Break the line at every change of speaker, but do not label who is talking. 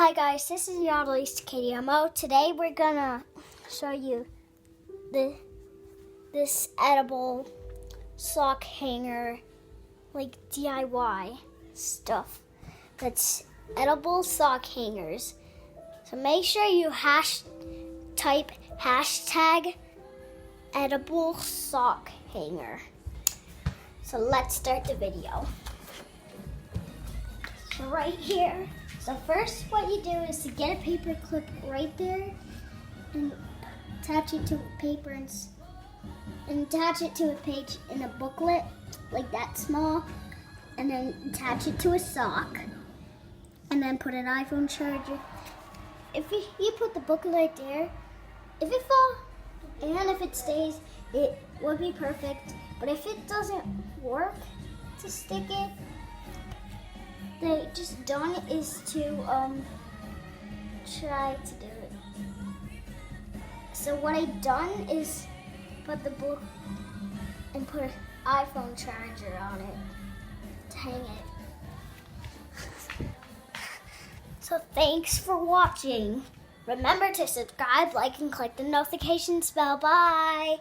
Hi guys, this is Yodelist KDMO. Today we're gonna show you this edible sock hanger, like DIY stuff. That's edible sock hangers. So make sure you type hashtag edible sock hanger. So let's start the video. So right here. So first what you do is to get a paper clip right there and attach it to a paper and attach it to a page in a booklet like that small, and then attach it to a sock and then put an iPhone charger. If you put the booklet right there, if it falls and if it stays, it would be perfect. But if it doesn't work to stick it, the just done is to try to do it. So what I done is put the book and put an iPhone charger on it to hang it. So thanks for watching. Remember to subscribe, like, and click the notifications bell. Bye.